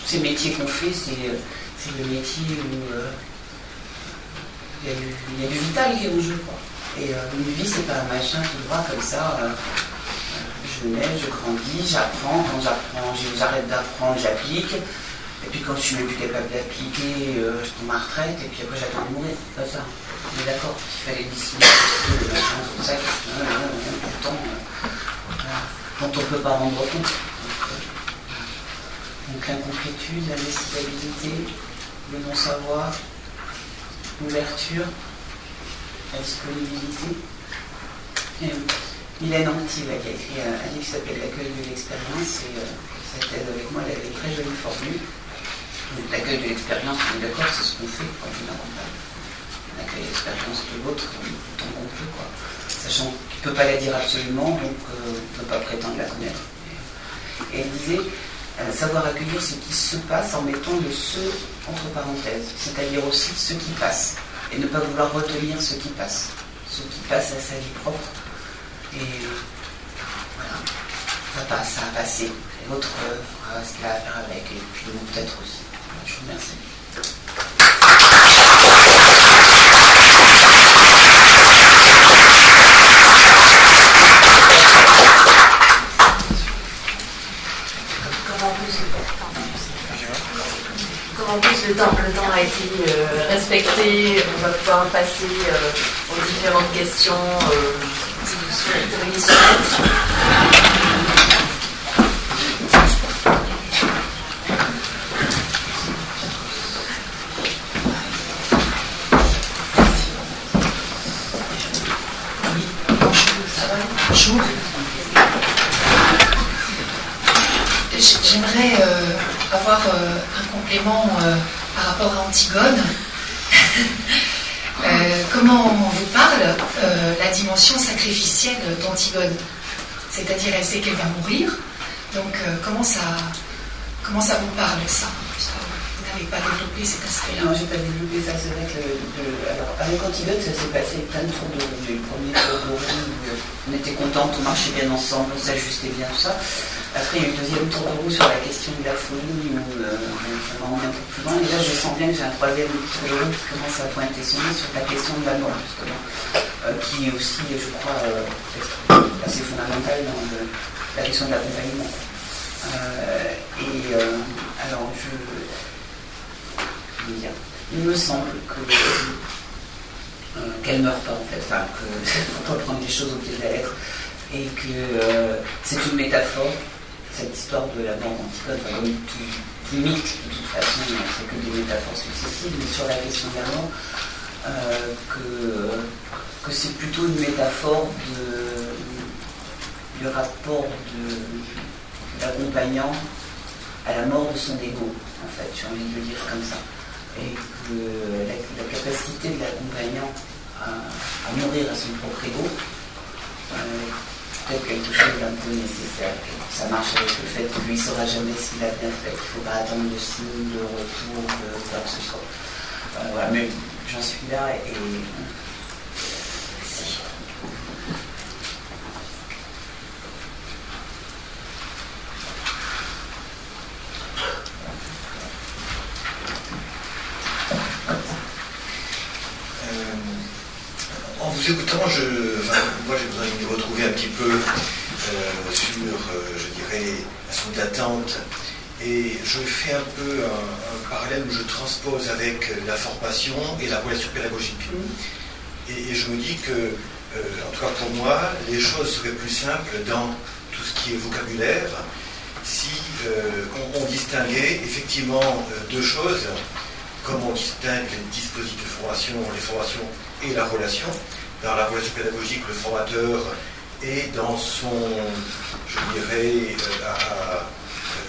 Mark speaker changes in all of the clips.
Speaker 1: ces métiers qu'on fait, c'est le métier où il y a du vital qui est au jeu, quoi. Et une vie, c'est pas un machin tout droit comme ça. Je nais, je grandis, j'apprends. Quand j'apprends, j'arrête d'apprendre, j'applique. Et puis quand je suis même plus capable d'appliquer, je prends ma retraite. Et puis après, j'attends de mourir. Pas ça. On est d'accord qu'il fallait dissimuler des machins comme ça, du temps dont on ne peut pas rendre compte. Donc l'incomplétude, la décidabilité, le non-savoir, l'ouverture, la disponibilité. Mylène Anti, qui a écrit un livre qui s'appelle L'accueil de l'expérience, et cette aide avec moi, elle avait une très jolie formule. L'accueil de l'expérience, on est d'accord, c'est ce qu'on fait quand on accompagne. On accueille l'expérience de l'autre autant qu'on peut, quoi. Sachant qu'il ne peut pas la dire absolument, donc on ne peut pas prétendre la connaître. Et elle disait, savoir accueillir ce qui se passe en mettant le ce entre parenthèses, c'est-à-dire aussi ce qui passe, et ne pas vouloir retenir ce qui passe à sa vie propre. Et voilà, ça passe, ça a passé. Et l'autre fera ce qu'il a à faire avec, et puis nous peut-être aussi. Je vous remercie.
Speaker 2: En plus, le temps a été respecté, on va pouvoir passer aux différentes questions
Speaker 3: J'aimerais avoir un complément par rapport à Antigone. Comment on vous parle la dimension sacrificielle d'Antigone? C'est-à-dire, elle sait qu'elle va mourir. Donc, comment ça vous parle, ça? Vous n'avez pas développé cet aspect-là.
Speaker 1: Non, j'ai pas développé ça. C'est vrai que alors, avec Antigone, ça s'est passé plein de tours de roue. J'ai eu le premier tour de roue où on était contents, on marchait bien ensemble, on s'ajustait bien, tout ça. Après, il y a eu le deuxième tour de roue sur la question de la folie, où ça m'a emmené un peu plus loin. Et là, je sens bien que j'ai un troisième tour de roue qui commence à pointer son nez sur la question de la mort, justement, qui est aussi, je crois, assez fondamentale dans la question de l'accompagnement. Alors, il me semble qu'elle ne meurt pas, en fait, enfin, qu'il ne faut pas prendre les choses au pied de la lettre, et que c'est une métaphore. Cette histoire de la mort d'Antigone, comme tout mythe, de toute façon, c'est que des métaphores successives, mais sur la question de la mort, que c'est plutôt une métaphore du rapport de l'accompagnant à la mort de son ego, en fait, j'ai envie de le dire comme ça. Et que la capacité de l'accompagnant à mourir à son propre ego, peut-être quelque chose d'un peu nécessaire. Ça marche avec le fait que lui ne saura jamais s'il a bien fait. Il ne faut pas attendre de signe, de retour, de quoi que ce soit. Voilà, mais j'en suis là et si.
Speaker 4: En vous écoutant, moi j'ai besoin de me retrouver un petit peu sur, je dirais, la zone d'attente. Et je fais un peu un parallèle où je transpose avec la formation et la relation pédagogique. Et je me dis que, en tout cas pour moi, les choses seraient plus simples dans tout ce qui est vocabulaire si on distinguait effectivement deux choses, comme on distingue les dispositifs de formation, les formations et la relation. Dans la relation pédagogique, le formateur est dans son, je dirais,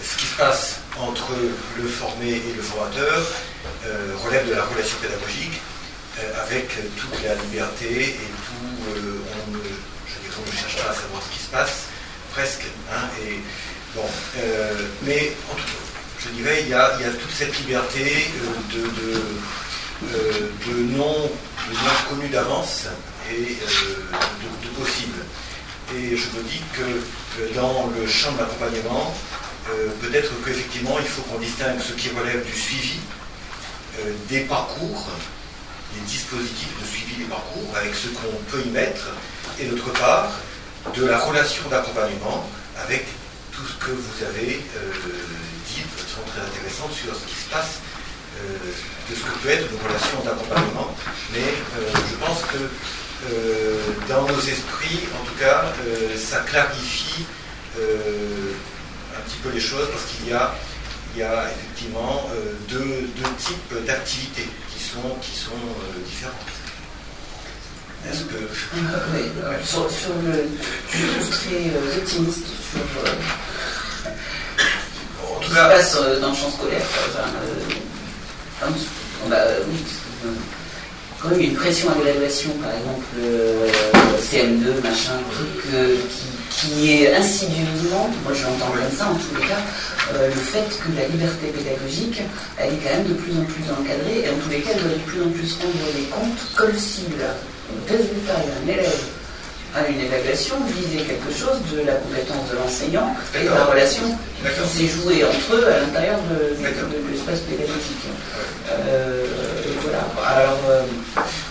Speaker 4: ce qui se passe entre le formé et le formateur relève de la relation pédagogique avec toute la liberté et tout, on ne cherche pas à savoir ce qui se passe, presque. Hein, et, bon, mais en tout cas, je dirais, il y a toute cette liberté de non connu d'avance et de possible. Et je me dis que dans le champ de l'accompagnement, peut-être qu'effectivement, il faut qu'on distingue ce qui relève du suivi, des parcours, des dispositifs de suivi des parcours, avec ce qu'on peut y mettre, et d'autre part, de la relation d'accompagnement avec tout ce que vous avez dit de façon très intéressante sur ce qui se passe, de ce que peut être une relation d'accompagnement. Mais je pense que dans nos esprits, en tout cas, ça clarifie un petit peu les choses, parce qu'il y a effectivement deux types d'activités qui sont différentes. Est-ce que...
Speaker 1: Oui, sur le... Je suis très optimiste sur ce qui se passe dans le champ scolaire. On a quand même une pression à l'évaluation, par exemple, CM2, machin, truc qui est insidieusement, moi je l'entends comme ça en tous les cas, le fait que la liberté pédagogique, elle est quand même de plus en plus encadrée, et en tous les cas, elle doit de plus en plus rendre les comptes, comme si le résultat d'un élève à une évaluation visait quelque chose de la compétence de l'enseignant et de la relation qui s'est jouée entre eux à l'intérieur de l'espace pédagogique. Voilà. Alors,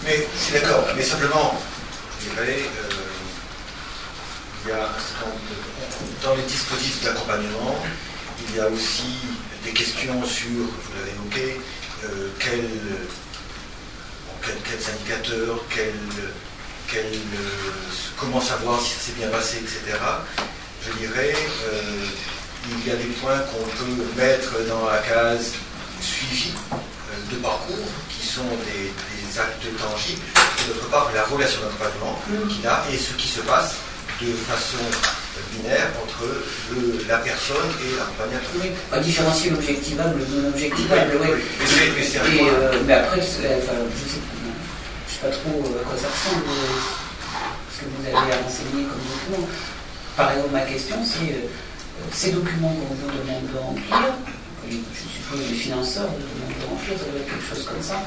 Speaker 4: mais je suis d'accord, mais simplement, je dirais, il y a dans les dispositifs d'accompagnement, il y a aussi des questions sur, vous l'avez évoqué, quels indicateurs, comment savoir si ça s'est bien passé, etc. Je dirais, il y a des points qu'on peut mettre dans la case suivi de parcours, qui sont des actes tangibles, et d'autre part la relation d'accompagnement qu'il a et ce qui se passe de façon binaire entre la personne et l'accompagnateur.
Speaker 1: Oui, on va différencier l'objectivable de non-objectivable. Oui. Mais après, je sais pas trop à quoi ça ressemble, ce que vous avez renseigné comme document. Par exemple, ma question, c'est ces documents qu'on vous demande de remplir, je suppose les financeurs vous demandent de remplir, ça doit être quelque chose comme ça.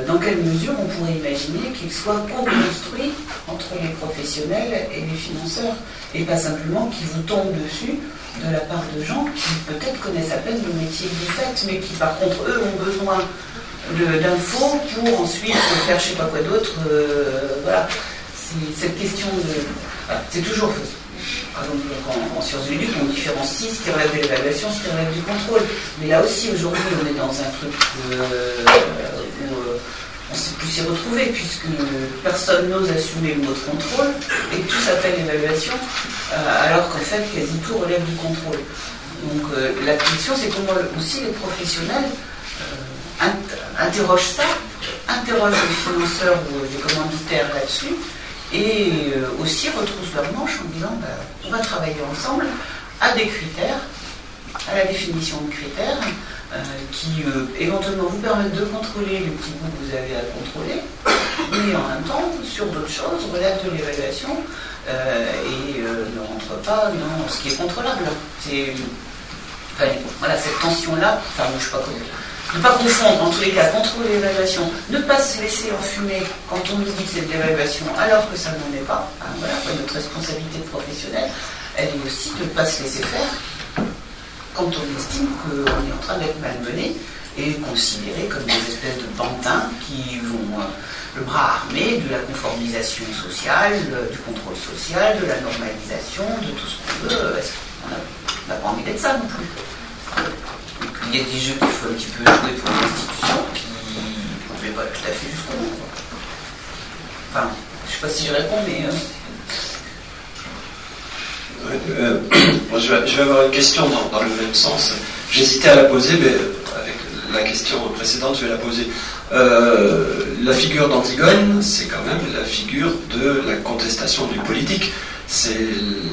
Speaker 1: Dans quelle mesure on pourrait imaginer qu'ils soient co-construits entre les professionnels et les financeurs, et pas simplement qu'ils vous tombent dessus de la part de gens qui peut-être connaissent à peine le métier que vous faites, mais qui par contre eux ont besoin d'infos pour ensuite faire je sais pas quoi d'autre. Voilà, c'est cette question de... Voilà, c'est toujours... Par exemple, en sciences éduques, on différencie ce qui relève de l'évaluation, ce qui relève du contrôle. Mais là aussi, aujourd'hui, on est dans un truc où on ne sait plus s'y retrouver, puisque personne n'ose assumer le mot de contrôle, et que tout s'appelle évaluation, alors qu'en fait, quasi tout relève du contrôle. Donc, la question, c'est comment aussi les professionnels interrogent ça, interrogent les financeurs ou les commanditaires là-dessus, et aussi retroussent leurs manches en disant on va travailler ensemble à des critères, à la définition de critères qui éventuellement vous permettent de contrôler les petits bouts que vous avez à contrôler, mais en même temps sur d'autres choses relèvent de l'évaluation et ne rentrent pas dans ce qui est contrôlable. Voilà, cette tension-là, je ne sais pas comment. Ne pas confondre, en tous les cas, contrôle et évaluation. Ne pas se laisser enfumer quand on nous dit que c'est de l'évaluation alors que ça n'en est pas. Voilà, notre responsabilité professionnelle, elle est aussi de ne pas se laisser faire quand on estime qu'on est en train d'être malmené et considéré comme des espèces de pantins qui vont le bras armé de la conformisation sociale, du contrôle social, de la normalisation, de tout ce qu'on veut. On n'a pas envie d'être ça non plus. Il y a des jeux qu'il faut un petit peu jouer pour l'institution qui ne pouvaient pas tout à fait jusqu'au bout. Enfin, je ne sais pas si je réponds, mais...
Speaker 5: Moi, je vais avoir une question dans le même sens. J'hésitais à la poser, mais avec la question précédente, je vais la poser. La figure d'Antigone, c'est quand même la figure de la contestation du politique. C'est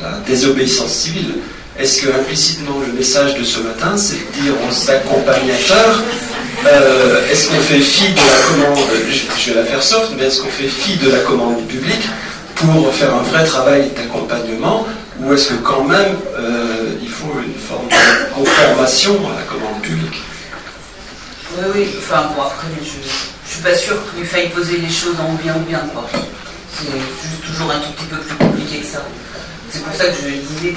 Speaker 5: la désobéissance civile. Est-ce que implicitement le message de ce matin, c'est de dire aux accompagnateurs, est-ce qu'on fait fi de la commande, je vais la faire soft, mais est-ce qu'on fait fi de la commande publique pour faire un vrai travail d'accompagnement, ou est-ce que quand même il faut une forme de conformation à la commande publique?
Speaker 1: Oui, enfin bon, après je suis pas sûr qu'il faille poser les choses en bien ou bien, quoi. C'est juste toujours un tout petit peu plus compliqué que ça. C'est pour ça que je disais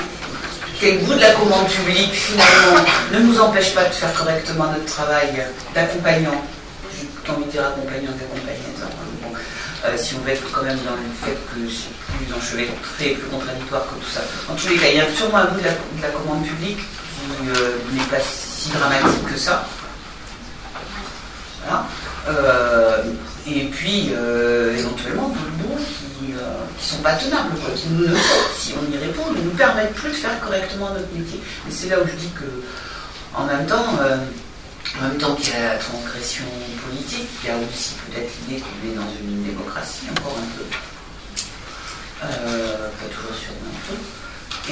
Speaker 1: quel goût de la commande publique, finalement, ne nous empêche pas de faire correctement notre travail d'accompagnant. J'ai envie de dire accompagnant, d'accompagnateur. Bon, si on veut être quand même dans le fait que c'est plus enchevêtré, plus contradictoire que tout ça. En tous les cas, il y a sûrement un goût de la commande publique qui n'est pas si dramatique que ça. Voilà. Et puis, éventuellement, d'autres bouts qui ne sont pas tenables, quoi, qui nous, si on y répond, ne nous permettent plus de faire correctement notre métier. Et c'est là où je dis que, en même temps qu'il y a la transgression politique, il y a aussi peut-être l'idée qu'on est dans une démocratie, encore un peu. Pas toujours sûrement un peu.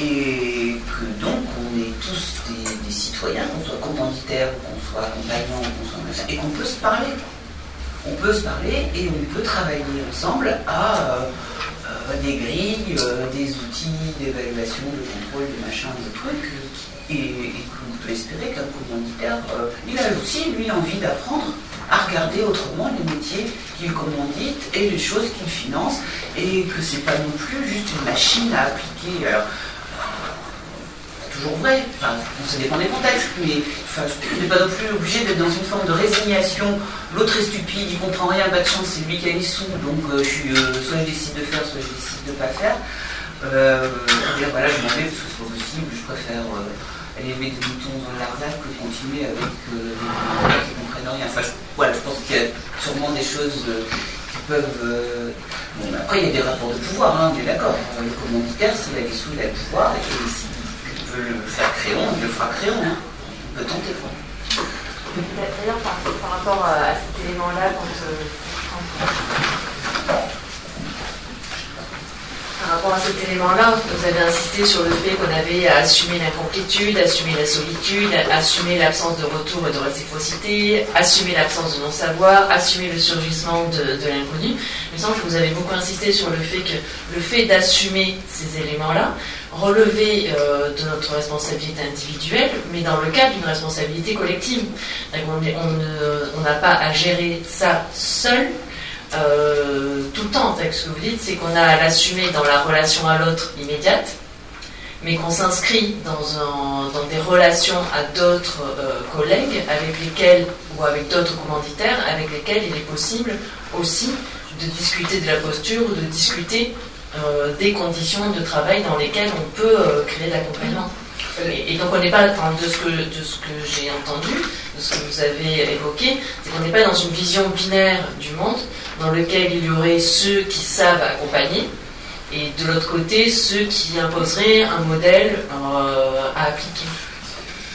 Speaker 1: Et que donc on est tous des citoyens, qu'on soit commanditaires, qu'on soit accompagnants, qu'on soit machin, et qu'on peut se parler. On peut se parler et on peut travailler ensemble à des grilles, des outils d'évaluation, de contrôle, de machin, de trucs, et qu'on peut espérer qu'un commanditaire, il a aussi, lui, envie d'apprendre à regarder autrement les métiers qu'il commandite et les choses qu'il finance, et que c'est pas non plus juste une machine à appliquer. Alors, toujours vrai, enfin, ça dépend des contextes, mais enfin, on n'est pas non plus obligé d'être dans une forme de résignation. L'autre est stupide, il comprend rien, pas de chance, c'est lui qui a les sous, donc soit je décide de faire, soit je décide de ne pas faire. Dire voilà, je m'en vais parce que c'est pas possible, je préfère aller élever des moutons dans l'arzac que continuer avec des gens qui ne comprennent rien. Enfin, voilà, je pense qu'il y a sûrement des choses qui peuvent. Bon, après, il y a des rapports de pouvoir, hein, on est d'accord. Le commanditaire, s'il a des sous, il a le pouvoir, et s'il veut le faire créon, il le fera créon. Hein. On peut tenter, quoi.
Speaker 2: D'ailleurs, par rapport à cet élément-là, par rapport à cet élément-là, vous avez insisté sur le fait qu'on avait à assumer l'incomplétude, assumer la solitude, assumer l'absence de retour et de réciprocité, assumer l'absence de non-savoir, assumer le surgissement de l'inconnu. Il me semble que vous avez beaucoup insisté sur le fait d'assumer ces éléments-là relevait de notre responsabilité individuelle, mais dans le cadre d'une responsabilité collective. On n'a pas à gérer ça seul. Tout le temps, ce que vous dites, c'est qu'on a à l'assumer dans la relation à l'autre immédiate, mais qu'on s'inscrit dans des relations à d'autres collègues avec lesquels, ou avec d'autres commanditaires, avec lesquels il est possible aussi de discuter de la posture ou de discuter des conditions de travail dans lesquelles on peut créer de l'accompagnement. Et donc on n'est pas, enfin, de ce que j'ai entendu, de ce que vous avez évoqué, c'est qu'on n'est pas dans une vision binaire du monde dans lequel il y aurait ceux qui savent accompagner et de l'autre côté ceux qui imposeraient un modèle à appliquer.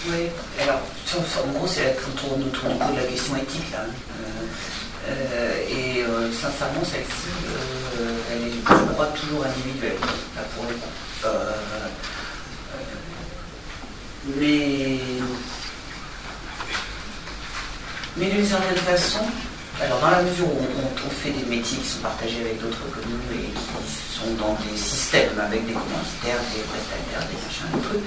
Speaker 1: Oui, alors en gros c'est là qu'on tourne autour de la question éthique là. Et sincèrement celle-ci, elle est, je crois, toujours individuelle. Là, pour le coup. Mais d'une certaine façon, alors dans la mesure où on fait des métiers qui sont partagés avec d'autres que nous et qui sont dans des systèmes avec des commanditaires, des prestataires, des machins, des trucs,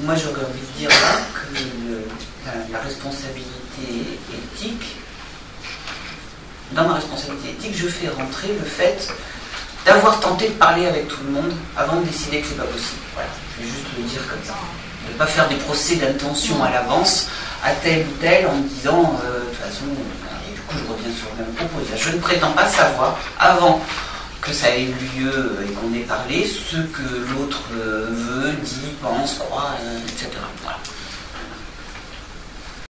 Speaker 1: moi j'aurais envie de dire là que la responsabilité éthique, dans ma responsabilité éthique, je fais rentrer le fait d'avoir tenté de parler avec tout le monde avant de décider que c'est pas possible. Voilà, je vais juste le dire comme ça. De ne pas faire des procès d'intention à l'avance à tel ou tel en me disant de toute façon, et du coup je reviens sur le même propos, je ne prétends pas savoir avant que ça ait eu lieu et qu'on ait parlé ce que l'autre veut, dit, pense, croit, etc. Voilà.